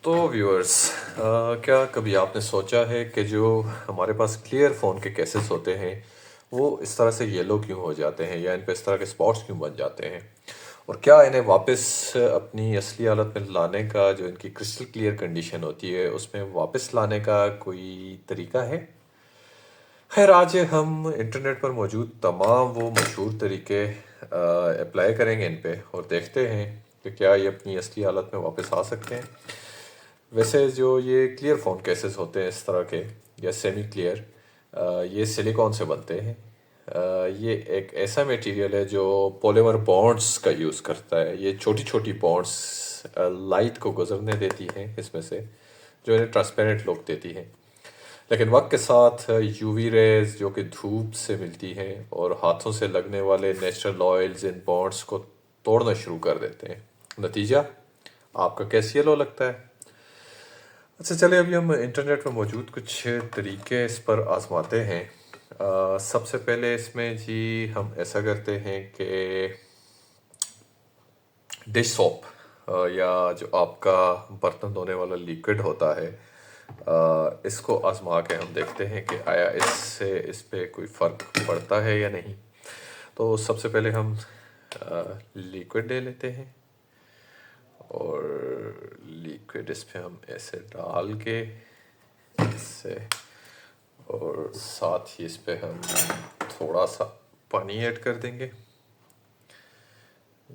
तो व्यूअर्स, क्या कभी आपने सोचा है कि जो हमारे पास क्लियर फ़ोन के केसेस होते हैं वो इस तरह से येलो क्यों हो जाते हैं या इन पे इस तरह के स्पॉट्स क्यों बन जाते हैं? और क्या इन्हें वापस अपनी असली हालत में लाने का, जो इनकी क्रिस्टल क्लियर कंडीशन होती है उसमें वापस लाने का कोई तरीका है? खैर, आज हम इंटरनेट पर मौजूद तमाम वो मशहूर तरीके अप्लाई करेंगे इन पे और देखते हैं कि क्या ये अपनी असली हालत में वापस आ सकते हैं। वैसे जो ये क्लियर फ़ोन केसेस होते हैं इस तरह के, या सेमी क्लियर, ये सिलिकॉन से बनते हैं। ये एक ऐसा मटेरियल है जो पॉलीमर बॉन्ड्स का यूज़ करता है। ये छोटी छोटी बॉन्ड्स लाइट को गुजरने देती हैं इसमें से, जो इन्हें ट्रांसपेरेंट लुक देती हैं। लेकिन वक्त के साथ यूवी रेज जो कि धूप से मिलती हैं और हाथों से लगने वाले नेचुरल ऑयल्स इन बॉन्ड्स को तोड़ना शुरू कर देते हैं। नतीजा आपका कैसे येलो लगता है? अच्छा, चलिए अभी हम इंटरनेट पर मौजूद कुछ तरीके इस पर आजमाते हैं। सबसे पहले इसमें जी हम ऐसा करते हैं कि डिश सोप, या जो आपका बर्तन धोने वाला लिक्विड होता है, इसको आजमा के हम देखते हैं कि आया इससे इस पे कोई फ़र्क पड़ता है या नहीं। तो सबसे पहले हम लिक्विड ले लेते हैं और लिक्विड इस पे हम ऐसे डाल के इससे, और साथ ही इस पे हम थोड़ा सा पानी ऐड कर देंगे।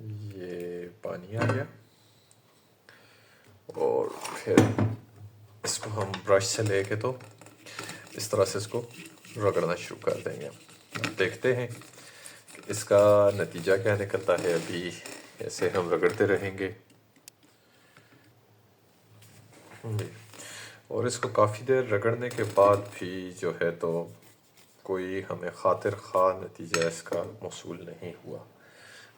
ये पानी आ गया और फिर इसको हम ब्रश से लेके तो इस तरह से इसको रगड़ना शुरू कर देंगे। अब देखते हैं कि इसका नतीजा क्या निकलता है। अभी ऐसे हम रगड़ते रहेंगे जी। और इसको काफ़ी देर रगड़ने के बाद भी जो है तो कोई हमें खातिर खा नतीजा इसका मौसूल नहीं हुआ।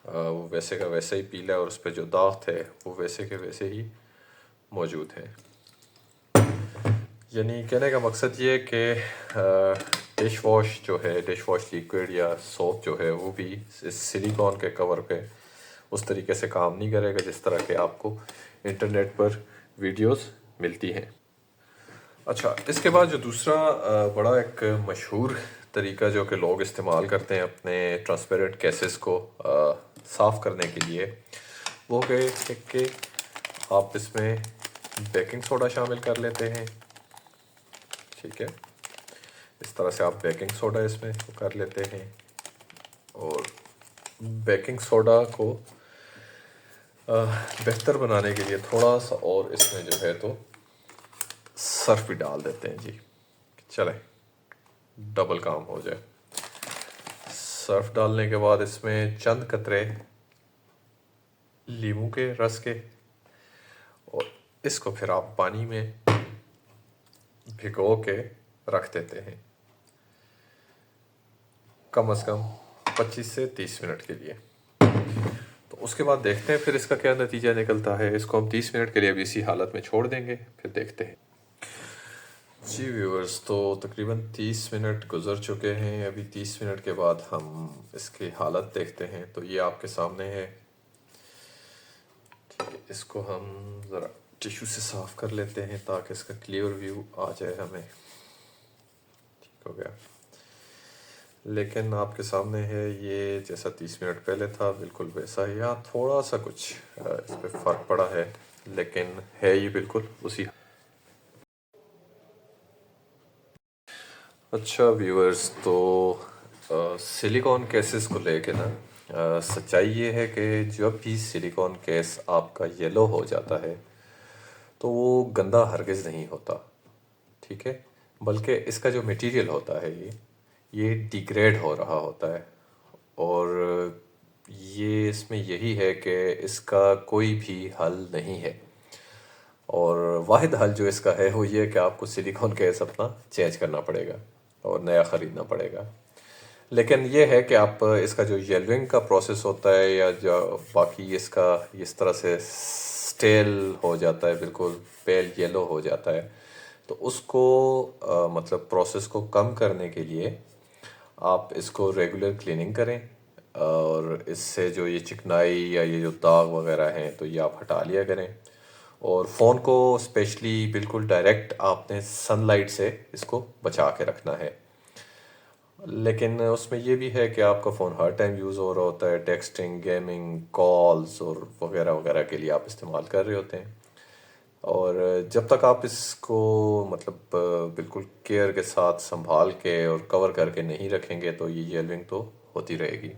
वो वैसे का वैसे ही पीला है और उस पर जो दाग थे वो वैसे के वैसे ही मौजूद हैं। यानी कहने का मकसद ये है कि डिश वॉश जो है, डिश वॉश लिक्विड या सोप जो है, वो भी इस सिलिकॉन के कवर पे उस तरीके से काम नहीं करेगा जिस तरह के आपको इंटरनेट पर वीडियोस मिलती हैं। अच्छा, इसके बाद जो दूसरा बड़ा एक मशहूर तरीका जो कि लोग इस्तेमाल करते हैं अपने ट्रांसपेरेंट केसेस को साफ़ करने के लिए, वो है कि आप इसमें बेकिंग सोडा शामिल कर लेते हैं। ठीक है, इस तरह से आप बेकिंग सोडा इसमें कर लेते हैं और बेकिंग सोडा को बेहतर बनाने के लिए थोड़ा सा और इसमें जो है तो सर्फ भी डाल देते हैं जी। चले, डबल काम हो जाए। सर्फ डालने के बाद इसमें चंद कतरे नींबू के रस के, और इसको फिर आप पानी में भिगो के रख देते हैं कम से कम 25 से 30 मिनट के लिए। तो उसके बाद देखते हैं फिर इसका क्या नतीजा निकलता है। इसको हम 30 मिनट के लिए अभी इसी हालत में छोड़ देंगे, फिर देखते हैं। जी व्यूअर्स, तो तकरीबन 30 मिनट गुजर चुके हैं। अभी 30 मिनट के बाद हम इसकी हालत देखते हैं। तो ये आपके सामने है। ठीक है, इसको हम ज़रा टिश्यू से साफ़ कर लेते हैं ताकि इसका क्लियर व्यू आ जाए हमें। ठीक हो गया। लेकिन आपके सामने है ये, जैसा 30 मिनट पहले था बिल्कुल वैसा ही। हाँ, थोड़ा सा कुछ इस पर फ़र्क पड़ा है, लेकिन है ये बिल्कुल उसी। अच्छा व्यूअर्स, तो सिलिकॉन केसेस को लेके ना, सच्चाई ये है कि जब भी सिलिकॉन केस आपका येलो हो जाता है तो वो गंदा हरगिज़ नहीं होता। ठीक है, बल्कि इसका जो मटेरियल होता है ये डिग्रेड हो रहा होता है। और ये इसमें यही है कि इसका कोई भी हल नहीं है। और वाहिद हल जो इसका है वो ये है कि आपको सिलिकॉन केस अपना चेंज करना पड़ेगा और नया ख़रीदना पड़ेगा। लेकिन ये है कि आप इसका जो येलोइंग का प्रोसेस होता है, या जो बाकी इसका इस तरह से स्टेल हो जाता है, बिल्कुल पेल येलो हो जाता है, तो उसको मतलब प्रोसेस को कम करने के लिए आप इसको रेगुलर क्लीनिंग करें। और इससे जो ये चिकनाई या ये जो दाग वगैरह हैं तो ये आप हटा लिया करें। और फ़ोन को स्पेशली बिल्कुल डायरेक्ट आपने सनलाइट से इसको बचा के रखना है। लेकिन उसमें ये भी है कि आपका फ़ोन हर टाइम यूज़ हो रहा होता है, टेक्सटिंग, गेमिंग, कॉल्स और वगैरह वगैरह के लिए आप इस्तेमाल कर रहे होते हैं। और जब तक आप इसको मतलब बिल्कुल केयर के साथ संभाल के और कवर करके नहीं रखेंगे तो ये येलविंग तो होती रहेगी।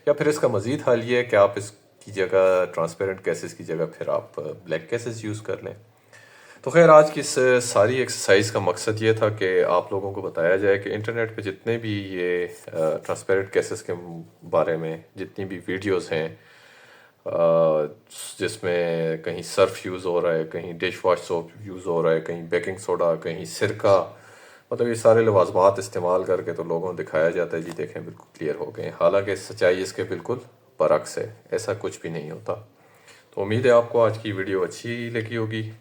या फिर इसका मज़ीद हल ये है कि आप इसकी जगह ट्रांसपेरेंट केसेस की जगह फिर आप ब्लैक केसेस यूज़ कर लें। तो खैर आज की इस सारी एक्सरसाइज का मकसद ये था कि आप लोगों को बताया जाए कि इंटरनेट पे जितने भी ये ट्रांसपेरेंट केसेस के बारे में जितनी भी वीडियोस हैं, जिसमें कहीं सर्फ यूज़ हो रहा है, कहीं डिश वॉश सोप यूज़ हो रहा है, कहीं बेकिंग सोडा, कहीं सिरका, मतलब ये सारे लवाजमात इस्तेमाल करके तो लोगों को दिखाया जाता है जी देखें बिल्कुल क्लियर हो गए। हालांकि सच्चाई इसके बिल्कुल बरक्स है, ऐसा कुछ भी नहीं होता। तो उम्मीद है आपको आज की वीडियो अच्छी लगी होगी।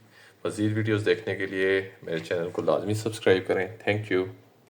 मज़ीद वीडियोस देखने के लिए मेरे चैनल को लाजमी सब्सक्राइब करें। Thank you.